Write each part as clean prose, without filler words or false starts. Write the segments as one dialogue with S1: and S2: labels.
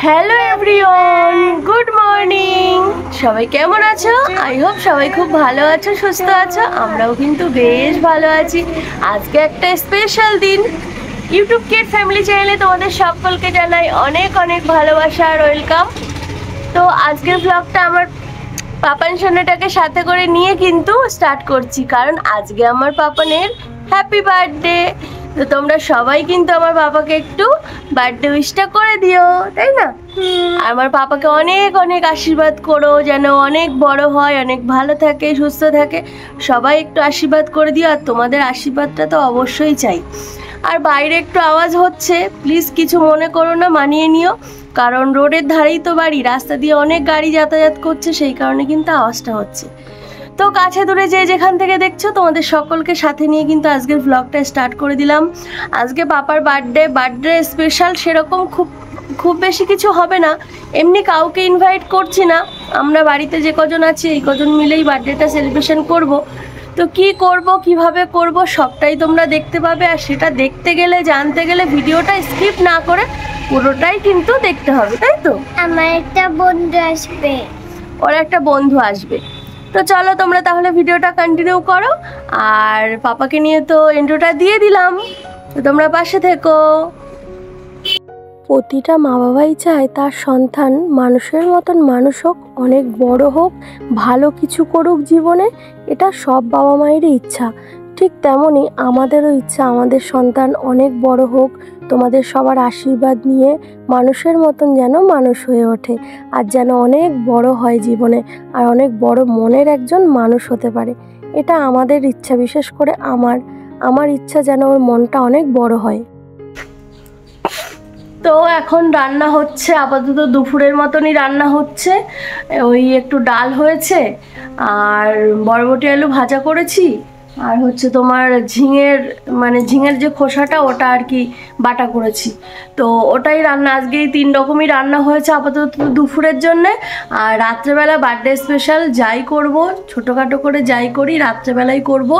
S1: Hello everyone, good morning. সবাই কেমন আছো? আই হোপ সবাই খুব ভালো আছো, সুস্থ আছো। আমরাও কিন্তু বেশ ভালো আছি। আজকে একটা স্পেশাল দিন। ইউটিউব কিড ফ্যামিলি চ্যানেলে তোমাদের সকলকে জানাই অনেক অনেক ভালোবাসা আর ওয়েলকাম। তো আজকের ব্লগটা আমার পাপান সোনাটাকে সাথে করে নিয়ে কিন্তু স্টার্ট করছি, কারণ আজকে আমার পাপানের হ্যাপি বার্থডে। তো তোমরা সবাই কিন্তু আমার পাপাকে একটু বার্থডে উইশটা করে দিও, তাই না? আমার পাপাকে অনেক অনেক আশীর্বাদ করো, যেন অনেক বড় হয়, অনেক ভালো থাকে, সুস্থ থাকে। সবাই একটু আশীর্বাদ করে দিও, আর তোমাদের আশীর্বাদটা তো অবশ্যই চাই। আর বাইরে একটু আওয়াজ হচ্ছে, প্লিজ কিছু মনে করো না, মানিয়ে নিও, কারণ রোডের ধারেই তো বাড়ি, রাস্তা দিয়ে অনেক গাড়ি যাতায়াত করছে, সেই কারণে কিন্তু আওয়াজটা হচ্ছে। তো কাছে দূরে যে যেখান থেকে দেখছো, তোমাদের সকলকে সাথে নিয়ে কিন্তু আজকের ব্লগটা স্টার্ট করে দিলাম। আজকে পাপার বার্থডে স্পেশাল সেরকম খুব বেশি কিছু হবে না, এমনি কাউকে ইনভাইট করছি না। আমরা বাড়িতে যে কজন আছি এই কজন মিলেই বার্থডেটা সেলিব্রেশন করব। তো কি করব, কিভাবে করব, সবটাই তোমরা দেখতে পাবে। আর সেটা দেখতে গেলে, জানতে গেলে ভিডিওটা স্কিপ না করে পুরোটাই কিন্তু দেখতে হবে, তাই তো?
S2: আমার একটা বন্ধু আসবে,
S1: ওর একটা বন্ধু আসবে। তো চলো তোমরা তাহলে ভিডিওটা কন্টিনিউ করো। আর পাপাকে নিয়ে তো ইন্ট্রোটা দিয়ে দিলাম, তো তোমরা পাশে থেকো। প্রতিটা মা বাবাই চায় তার সন্তান মানুষের মতন মানুষ হোক, অনেক বড় হোক, ভালো কিছু করুক জীবনে। এটা সব বাবা মায়েরই ইচ্ছা। ঠিক তেমনই আমাদেরও ইচ্ছা আমাদের সন্তান অনেক বড় হোক, তোমাদের সবার আশীর্বাদ নিয়ে মানুষের মতন যেন মানুষ হয়ে ওঠে, আর যেন অনেক বড় হয় জীবনে, আর অনেক বড় মনের একজন মানুষ হতে পারে। এটা আমাদের ইচ্ছা, বিশেষ করে আমার ইচ্ছা যেন ওর মনটা অনেক বড় হয়। তো এখন রান্না হচ্ছে, আপাতত দুপুরের মতনই রান্না হচ্ছে। ওই একটু ডাল হয়েছে, আর বরবটি আলু ভাজা করেছি, আর হচ্ছে তোমার ঝিঙের যে খোসাটা ওটা আর কি বাটা করেছি। তো ওটাই রান্না, আজকে এই 3 রকমই রান্না হয়েছে আপাতত দুপুরের জন্যে। আর রাত্রেবেলা বার্থডে স্পেশাল যাই করব, ছোটোখাটো করে যাই করি রাত্রেবেলাই করব।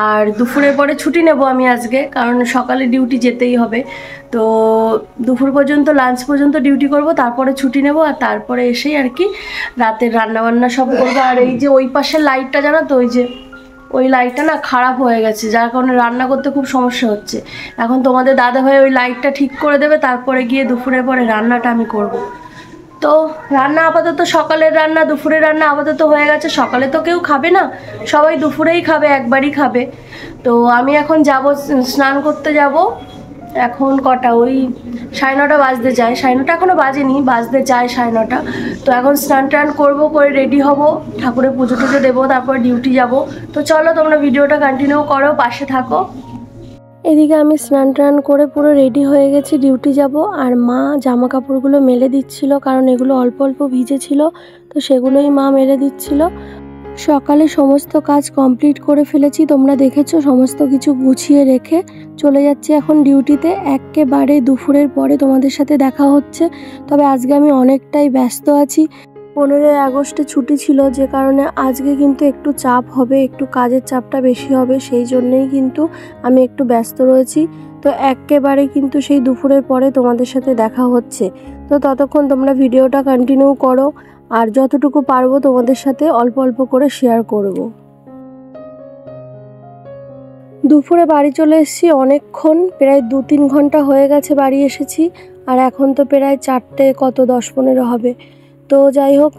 S1: আর দুপুরের পরে ছুটি নেব আমি আজকে, কারণ সকালে ডিউটি যেতেই হবে। তো দুপুর পর্যন্ত, লাঞ্চ পর্যন্ত ডিউটি করব, তারপরে ছুটি নেব, আর তারপরে এসেই আর কি রাতের রান্নাবান্না সব করবো। আর এই যে ওই পাশের লাইটটা জানো তো, ওই লাইটটা না খারাপ হয়ে গেছে, যার কারণে রান্না করতে খুব সমস্যা হচ্ছে। এখন তোমাদের দাদাভাই ওই লাইটটা ঠিক করে দেবে, তারপরে গিয়ে দুপুরের পরে রান্নাটা আমি করব। তো রান্না আপাতত, সকালের রান্না দুপুরের রান্না আপাতত হয়ে গেছে। সকালে তো কেউ খাবে না, সবাই দুপুরেই খাবে, একবারই খাবে। তো আমি এখন যাব, স্নান করতে যাব। এখন কটা, ওই 9:30 বাজতে যায়, 9:30 এখনও বাজেনি, বাজতে যায় 9:30। তো এখন স্নান টান করবো, করে রেডি হব, ঠাকুরের পুজো টুজো দেবো, তারপর ডিউটি যাব। তো চলো তোমরা ভিডিওটা কন্টিনিউ করো, পাশে থাকো। এদিকে আমি স্নান টান করে পুরো রেডি হয়ে গেছি, ডিউটি যাব। আর মা জামা কাপড়গুলো মেলে দিচ্ছিল, কারণ এগুলো অল্প অল্প ভিজেছিল, তো সেগুলোই মা মেলে দিচ্ছিল। সকালে সমস্ত কাজ কমপ্লিট করে ফেলেছি, তোমরা দেখেছো, সমস্ত কিছু গুছিয়ে রেখে চলে যাচ্ছি এখন ডিউটিতে। একেবারে দুপুরের পরে তোমাদের সাথে দেখা হচ্ছে। তবে আজকে আমি অনেকটাই ব্যস্ত আছি। 15ই আগস্টে ছুটি ছিল, যে কারণে আজকে কিন্তু একটু চাপ হবে, একটু কাজের চাপটা বেশি হবে, সেই জন্যেই কিন্তু আমি একটু ব্যস্ত রয়েছি। তো একেবারে কিন্তু সেই দুপুরের পরে তোমাদের সাথে দেখা হচ্ছে। তো ততক্ষণ তোমরা ভিডিওটা কন্টিনিউ করো, আর যতটুকু পারবো তোমাদের সাথে অল্প অল্প করে শেয়ার করব। দুপুরে বাড়ি চলে এসেছি অনেকক্ষণ, প্রায় 2-3 ঘন্টা হয়ে গেছে বাড়ি এসেছি। আর এখন তো প্রায় 4টে কত 10-15 হবে। তো যাই হোক,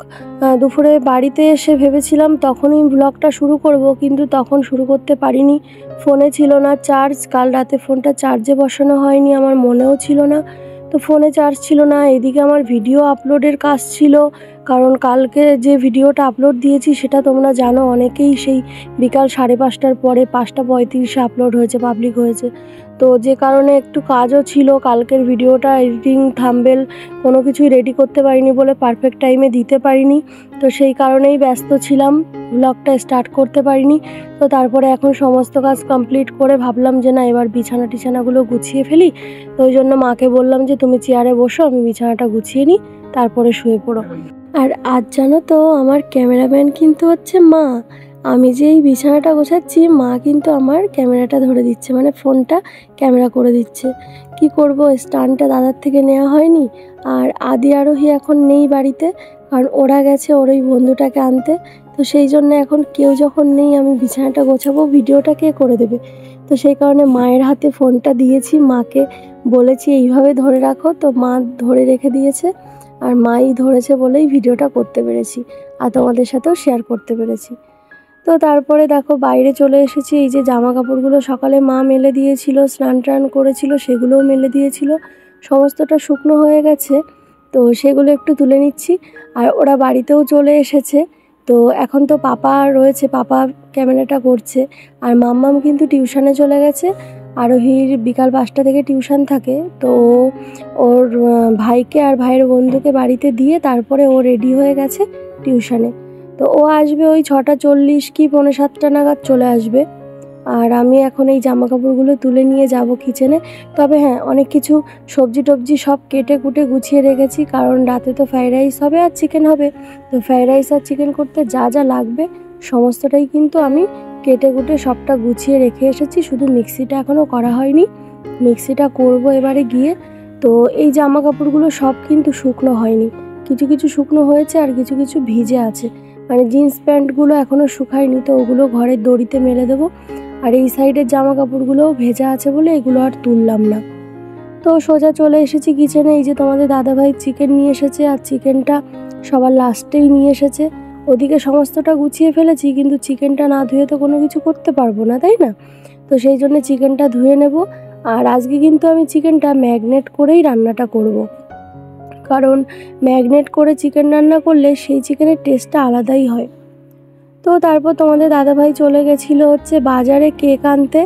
S1: দুপুরে বাড়িতে এসে ভেবেছিলাম তখনই ব্লগটা শুরু করব, কিন্তু তখন শুরু করতে পারিনি। ফোনে ছিল না চার্জ, কাল রাতে ফোনটা চার্জে বসানো হয়নি, আমার মনেও ছিল না। তো ফোনে চার্জ ছিল না, এদিকে আমার ভিডিও আপলোডের কাজ ছিল, কারণ কালকে যে ভিডিওটা আপলোড দিয়েছি সেটা তোমরা জানো অনেকেই, সেই বিকাল 5:30টার পরে 5:35-এ আপলোড হয়েছে, পাবলিক হয়েছে। তো যে কারণে একটু কাজও ছিল, কালকের ভিডিওটা এডিটিং, থাম্বনেল কোনো কিছুই রেডি করতে পারিনি বলে পারফেক্ট টাইমে দিতে পারিনি। তো সেই কারণেই ব্যস্ত ছিলাম, ব্লগটা স্টার্ট করতে পারিনি। তো তারপরে এখন সমস্ত কাজ কমপ্লিট করে ভাবলাম যে না, এবার বিছানাগুলো গুছিয়ে ফেলি। তো ওই জন্য মাকে বললাম যে তুমি চেয়ারে বসো, আমি বিছানাটা গুছিয়ে নিই, তারপরে শুয়ে পড়ো। আর আজ জানো তো আমার ক্যামেরাম্যান কিন্তু হচ্ছে মা। আমি যে এই বিছানাটা গোছাচ্ছি মা কিন্তু আমার ক্যামেরাটা ধরে দিচ্ছে, মানে ফোনটা ক্যামেরা করে দিচ্ছে। কি করব, স্ট্যান্ডটা দাদার থেকে নেওয়া হয়নি। আর আদি আরোহী এখন নেই বাড়িতে, কারণ ওরা গেছে ওর ওই বন্ধুটাকে আনতে। তো সেই জন্য এখন কেউ যখন নেই আমি বিছানাটা গোছাবো, ভিডিওটা কে করে দেবে। তো সেই কারণে মায়ের হাতে ফোনটা দিয়েছি, মাকে বলেছি এইভাবে ধরে রাখো, তো মা ধরে রেখে দিয়েছে। আর মাই ধরেছে বলেই ভিডিওটা করতে পেরেছি আর তোমাদের সাথেও শেয়ার করতে পেরেছি। তো তারপরে দেখো বাইরে চলে এসেছি। এই যে জামা কাপড়গুলো সকালে মা মেলে দিয়েছিল, স্নান টান করেছিল, সেগুলোও মেলে দিয়েছিল, সমস্তটা শুকনো হয়ে গেছে। তো সেগুলো একটু তুলে নিচ্ছি। আর ওরা বাড়িতেও চলে এসেছে। তো এখন তো পাপা রয়েছে, পাপা ক্যামেরাটা করছে। আর মাম্মাম কিন্তু টিউশনে চলে গেছে। আরোহীর বিকাল 5টা থেকে টিউশন থাকে। তো ওর ভাইকে আর ভাইয়ের বন্ধুকে বাড়িতে দিয়ে তারপরে ও রেডি হয়ে গেছে টিউশনে। তো ও আসবে ওই 6:40 কি 6:45 নাগাদ চলে আসবে। আর আমি এখন এই জামা কাপড়গুলো তুলে নিয়ে যাব কিচেনে। তবে হ্যাঁ, অনেক কিছু সবজি টবজি সব কেটে কুটে গুছিয়ে রেখেছি, কারণ রাতে তো ফ্রাইড রাইস হবে আর চিকেন হবে। তো ফ্রাইড রাইস আর চিকেন করতে যা যা লাগবে সমস্তটাই কিন্তু আমি কেটে কুটে সবটা গুছিয়ে রেখে এসেছি। শুধু মিক্সিটা এখনও করা হয়নি, মিক্সিটা করব এবারে গিয়ে। তো এই জামা কাপড়গুলো সব কিন্তু শুকনো হয়নি, কিছু কিছু শুকনো হয়েছে আর কিছু কিছু ভিজে আছে। মানে জিন্স প্যান্টগুলো এখনও শুকায়নি, তো ওগুলো ঘরের দড়িতে মেলে দেবো। আর এই সাইডের জামা কাপড়গুলোও ভেজা আছে বলে এগুলো আর তুললাম না। তো সোজা চলে এসেছি কিচেনে। এই যে তোমাদের দাদাভাই চিকেন নিয়ে এসেছে, আর চিকেনটা সবার লাস্টেই নিয়ে এসেছে। ওদিকে সমস্তটা গুছিয়ে ফেলেছি, কিন্তু চিকেনটা না ধুয়ে তো কোনো কিছু করতে পারবো না, তাই না? তো সেই জন্য চিকেনটা ধুয়ে নেব। আর আজকে কিন্তু আমি চিকেনটা ম্যাগনেট করেই রান্নাটা করব, কারণ ম্যাগনেট করে চিকেন রান্না করলে সেই চিকেনের টেস্টটা আলাদাই হয়। তো তারপর তোমাদের দাদাভাই চলে গেছিলো হচ্ছে বাজারে কেক আনতে,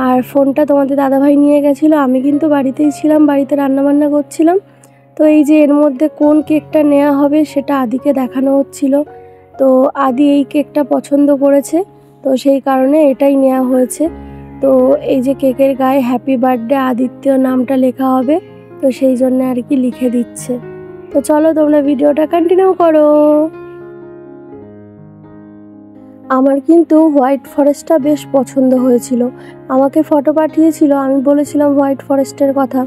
S1: আর ফোনটা তোমাদের দাদাভাই নিয়ে গেছিলো। আমি কিন্তু বাড়িতেই ছিলাম, বাড়িতে রান্নাবান্না করছিলাম। তো এই যে এর মধ্যে কোন কেকটা নেওয়া হবে সেটা আদিকে দেখানো হচ্ছিল। তো আদি এই কেকটা পছন্দ করেছে, তো সেই কারণে এটাই নেওয়া হয়েছে। তো এই যে কেকের গায়ে হ্যাপি বার্থডে আদিত্য নামটা লেখা হবে, তো সেই জন্য আর কি লিখে দিচ্ছে। তো চলো তোমরা ভিডিওটা কন্টিনিউ করো। আমার কিন্তু হোয়াইট ফরেস্টটা বেশ পছন্দ হয়েছিল, আমাকে ফটো পাঠিয়েছিল, আমি বলেছিলাম হোয়াইট ফরেস্টের কথা,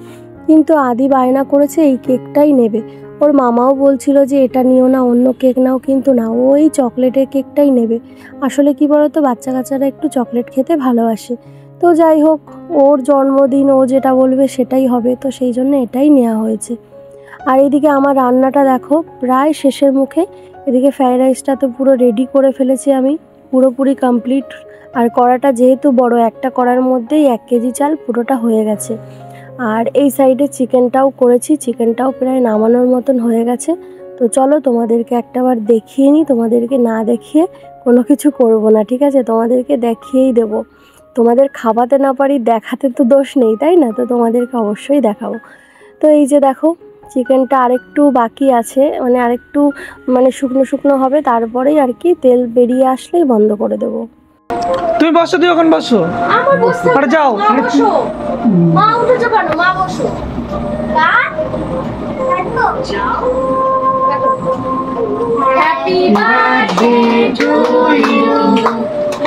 S1: কিন্তু আদি বায়না করেছে এই কেকটাই নেবে। ওর মামাও বলছিল যে এটা নিও না, অন্য কেক নাও, কিন্তু না, ও এই চকলেটের কেকটাই নেবে। আসলে কি বলতো, বাচ্চা কাচ্চারা একটু চকলেট খেতে ভালোবাসে। তো যাই হোক, ওর জন্মদিন, ও যেটা বলবে সেটাই হবে, তো সেই জন্য এটাই নেওয়া হয়েছে। আর এদিকে আমার রান্নাটা দেখো প্রায় শেষের মুখে। এদিকে ফ্রাইড রাইসটা তো পুরো রেডি করে ফেলেছি আমি, পুরোপুরি কমপ্লিট। আর কড়াটা যেহেতু বড়, একটা কড়ার মধ্যেই 1 কেজি চাল পুরোটা হয়ে গেছে। আর এই সাইডে চিকেনটাও করেছি, চিকেনটাও প্রায় নামানোর মতন হয়ে গেছে। তো চলো তোমাদেরকে একটাবার দেখিয়ে নিই, তোমাদেরকে না দেখিয়ে কোনো কিছু করব না, ঠিক আছে? তোমাদেরকে দেখিয়েই দেব। তোমাদের খাওয়াতে না পারি, দেখাতে তো দোষ নেই, তাই না? তো তোমাদেরকে অবশ্যই দেখাবো। তো এই যে দেখো, চিকেনটা আরেকটু বাকি আছে, মানে আরেকটু মানে শুকনো শুকনো হবে, তারপরেই আর কি তেল বেরিয়ে আসলেই বন্ধ করে দেবো।
S3: তুমি বসো, তুই ওখানে বসো।
S1: আমার বসতে
S3: আরে যাও।
S1: মা বসো, মা উঠেছো কেন? মা বসো। Happy birthday to you,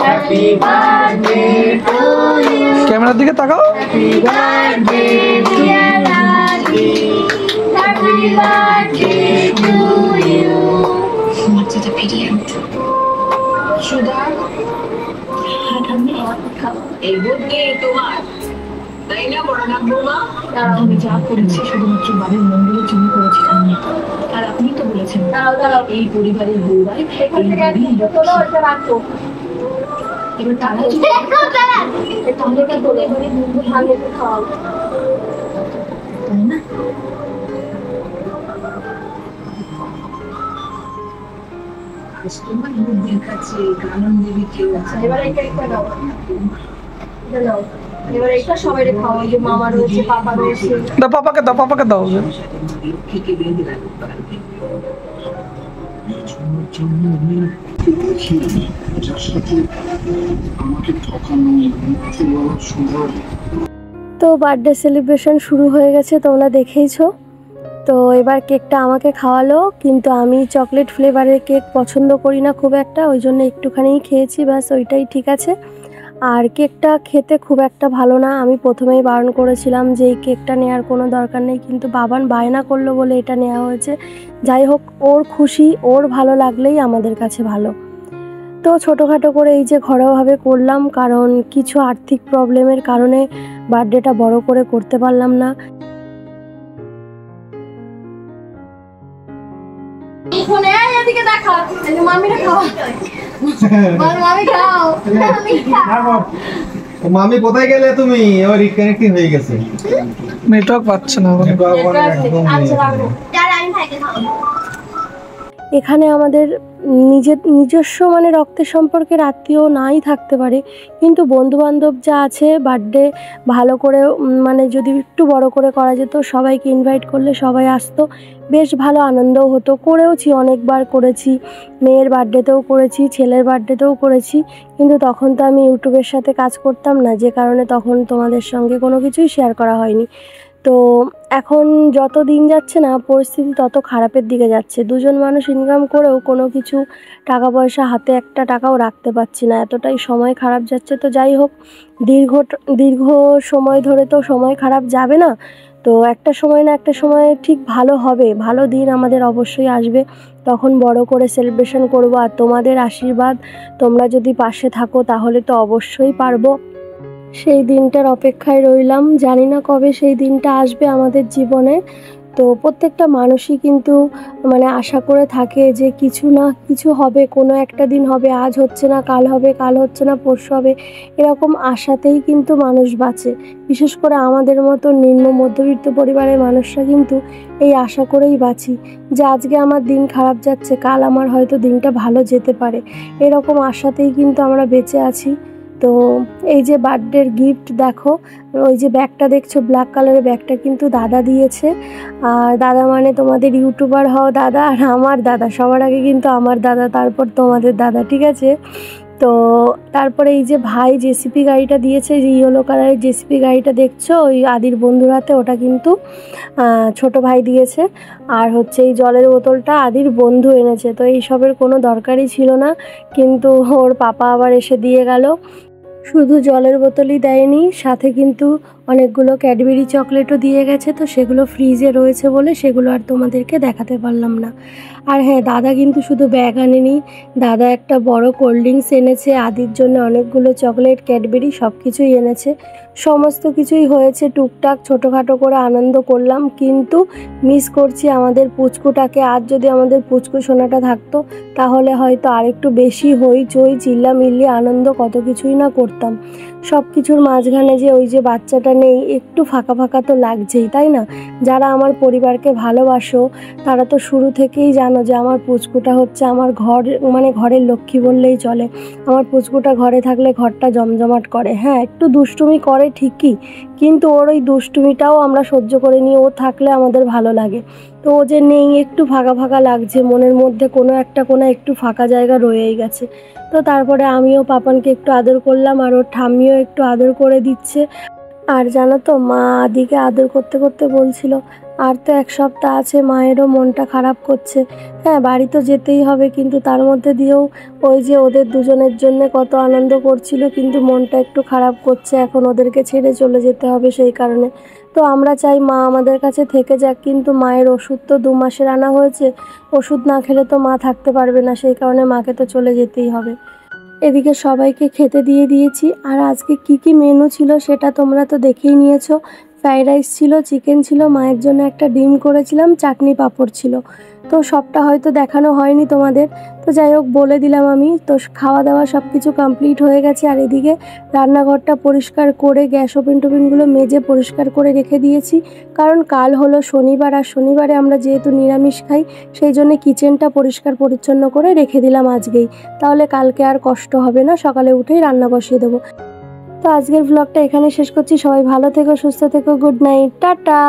S1: happy birthday to you,
S3: ক্যামেরার দিকে তাকাও।
S1: Happy birthday dear Adi, happy birthday to you.
S4: What's the pediant? Sugar? এই বুদ্ধি তোমার, তাই না বড় নাক বৌমা? আমি যা করেছি শুধুমাত্র বাড়ির মঙ্গলের জন্য করেছি। আর আপনি তো বলেছেন এই পরিবারের বউরাই
S1: এখান থেকে একটু তোলো, এটা রাখো।
S4: এবার তারা
S1: তাহলে তোলে মঙ্গল ভালো খাওয়াও,
S4: তাই না? তোমার বুদ্ধির কাছে কানন দেবী কেউ আছে।
S1: এবার এটা নাও, এটা নাও। এবার এটা সবাই খাওয়াও, যে মামা রয়েছে, পাপা রয়েছে।
S3: দাও পাপাকে, দাও পাপাকে, দাও।
S4: লক্ষ্মীকে বেঁধে রাখতে পারবে।
S1: তো বার্থডে সেলিব্রেশন শুরু হয়ে গেছে, তোমরা দেখেইছো। তো তো এবার কেকটা আমাকে খাওয়ালো, কিন্তু আমি চকলেট ফ্লেভারের কেক পছন্দ করি না খুব একটা, ওই জন্য একটুখানিই খেয়েছি, ব্যাস ওইটাই ঠিক আছে। আর কেকটা খেতে খুব একটা ভালো না, আমি প্রথমেই বারণ করেছিলাম যে এই কেকটা নেওয়ার কোনো দরকার নেই, কিন্তু বাবান বায়না করলো বলে এটা নেওয়া হয়েছে। যাই হোক, ওর খুশি, ওর ভালো লাগলেই আমাদের কাছে ভালো। তো ছোটোখাটো করে এই যে ঘরোয়াভাবে করলাম, কারণ কিছু আর্থিক প্রবলেমের কারণে বার্থডেটা বড় করে করতে পারলাম না।
S5: মামি কোথায় গেলে তুমি? ওই রিকানেক্টিং হয়ে গেছে,
S3: নেটওয়ার্ক পাচ্ছে না এখন।
S1: এখানে আমাদের নিজস্ব মানে রক্তের সম্পর্কের আত্মীয় নাই থাকতে পারে, কিন্তু বন্ধুবান্ধব যা আছে, বার্থডে ভালো করে মানে যদি একটু বড় করে করা যেত, সবাইকে ইনভাইট করলে সবাই আসতো, বেশ ভালো আনন্দও হতো। করেওছি, অনেকবার করেছি, মেয়ের বার্থডেতেও করেছি, ছেলের বার্থডেতেও করেছি, কিন্তু তখন তো আমি ইউটিউবের সাথে কাজ করতাম না, যে কারণে তখন তোমাদের সঙ্গে কোনো কিছুই শেয়ার করা হয়নি। তো এখন যত দিন যাচ্ছে না, পরিস্থিতি তত খারাপের দিকে যাচ্ছে। দুজন মানুষ ইনকাম করেও কোনো কিছু টাকা পয়সা হাতে একটা টাকাও রাখতে পারছি না, এতটাই সময় খারাপ যাচ্ছে। তো যাই হোক, দীর্ঘ সময় ধরে তো সময় খারাপ যাবে না, তো একটা সময় না একটা সময় ঠিক ভালো হবে, ভালো দিন আমাদের অবশ্যই আসবে, তখন বড় করে সেলিব্রেশন করব। আর তোমাদের আশীর্বাদ, তোমরা যদি পাশে থাকো তাহলে তো অবশ্যই পারবো। সেই দিনটার অপেক্ষায় রইলাম, জানি না কবে সেই দিনটা আসবে আমাদের জীবনে। তো প্রত্যেকটা মানুষই কিন্তু মানে আশা করে থাকে যে কিছু না কিছু হবে, কোনো একটা দিন হবে, আজ হচ্ছে না কাল হবে, কাল হচ্ছে না পরশু হবে, এরকম আশাতেই কিন্তু মানুষ বাঁচে। বিশেষ করে আমাদের মতো নিম্ন মধ্যবিত্ত পরিবারের মানুষরা কিন্তু এই আশা করেই বাঁচি যে আজকে আমার দিন খারাপ যাচ্ছে, কাল আমার হয়তো দিনটা ভালো যেতে পারে, এরকম আশাতেই কিন্তু আমরা বেঁচে আছি। তো এই যে বার্থডের গিফট দেখো, ওই যে ব্যাগটা দেখছো ব্ল্যাক কালারের ব্যাগটা কিন্তু দাদা দিয়েছে। আর দাদা মানে তোমাদের ইউটিউবার হও দাদা, আর আমার দাদা, সবার আগে কিন্তু আমার দাদা, তারপর তোমাদের দাদা, ঠিক আছে। তো তারপরে এই যে ভাই জেসিপি গাড়িটা দিয়েছে, যে ইয়েলো কালারের জেসিপি গাড়িটা দেখছো ওই আদির বন্ধুর হাতে, ওটা কিন্তু ছোট ভাই দিয়েছে। আর হচ্ছে এই জলের বোতলটা আদির বন্ধু এনেছে। তো এইসবের কোনো দরকারই ছিল না, কিন্তু ওর পাপা আবার এসে দিয়ে গেল। শুধু জলের বোতলই দেয়নি, সাথে কিন্তু অনেকগুলো ক্যাডবেরি চকলেটও দিয়ে গেছে। তো সেগুলো ফ্রিজে রয়েছে বলে সেগুলো আর তোমাদেরকে দেখাতে পারলাম না। আর হ্যাঁ, দাদা কিন্তু শুধু ব্যাগ আনেনি, দাদা একটা বড় কোল্ড ড্রিঙ্কস এনেছে, আদির জন্য অনেকগুলো চকলেট, ক্যাডবেরি সব কিছুই এনেছে। সমস্ত কিছুই হয়েছে টুকটাক ছোটোখাটো করে আনন্দ করলাম, কিন্তু মিস করছি আমাদের পুচকুটাকে। আর যদি আমাদের পুচকু সোনাটা থাকতো তাহলে হয়তো আরেকটু বেশি হইচই চিল্লামিল্লি আনন্দ কত কিছুই না করতাম। সব কিছুর মাঝখানে যে ওই যে বাচ্চাটা নেই, একটু ফাঁকা ফাঁকা তো লাগছেই, তাই না? যারা আমার পরিবারকে ভালোবাসো তারা তো শুরু থেকেই জানো যে আমার পুচকুটা হচ্ছে আমার ঘর, মানে ঘরের লক্ষ্মী বললেই চলে। আমার পুচকুটা ঘরে থাকলে ঘরটা জমজমাট করে। হ্যাঁ, একটু দুষ্টুমি করে ঠিকই, কিন্তু ওর ওই দুষ্টুমিটাও আমরা সহ্য করে নিই, ও থাকলে আমাদের ভালো লাগে। তো ও যে নেই, একটু ফাঁকা ফাঁকা লাগছে, মনের মধ্যে কোনো একটা কোনো একটু ফাঁকা জায়গা রয়েই গেছে। তো তারপরে আমিও পাপানকে একটু আদর করলাম, আর ওর ঠাম্মিও একটু আদর করে দিচ্ছে। আর জানো তো, মা আদিকে আদর করতে করতে বলছিল আর তো এক সপ্তাহ আছে, মায়েরও মনটা খারাপ করছে। হ্যাঁ, বাড়ি তো যেতেই হবে, কিন্তু তার মধ্যে দিয়েও ওই যে ওদের দুজনের জন্য কত আনন্দ করছিল, কিন্তু মনটা একটু খারাপ করছে, এখন ওদেরকে ছেড়ে চলে যেতে হবে সেই কারণে। তো আমরা চাই মা আমাদের কাছে থেকে যাক, কিন্তু মায়ের ওষুধ তো 2 মাসের আনা হয়েছে, ওষুধ না খেলে তো মা থাকতে পারবে না, সেই কারণে মাকে তো চলে যেতেই হবে। এদিকে সবাইকে খেতে দিয়ে দিয়েছি। আর আজকে কি কি মেনু ছিল সেটা তোমরা তো দেখেই নিয়েছো। ফ্রাইড রাইস ছিল, চিকেন ছিল, মায়ের জন্য একটা ডিম করেছিলাম, চাটনি পাঁপড় ছিল। তো সবটা হয়তো দেখানো হয়নি তোমাদের, তো যাই হোক বলে দিলাম আমি। তো খাওয়া দাওয়া সব কিছু কমপ্লিট হয়ে গেছে। আর এদিকে রান্নাঘরটা পরিষ্কার করে গ্যাস ওভেন টোভেনগুলো মেজে পরিষ্কার করে রেখে দিয়েছি, কারণ কাল হলো শনিবার, আর শনিবারে আমরা যেহেতু নিরামিষ খাই সেই জন্য কিচেনটা পরিষ্কার পরিচ্ছন্ন করে রেখে দিলাম আজকেই, তাহলে কালকে আর কষ্ট হবে না, সকালে উঠেই রান্না বসিয়ে দেবো। তো আজকের ব্লগটা এখানে শেষ করছি। সবাই ভালো থেকো, সুস্থ থেকো, গুড নাইট, টাটা।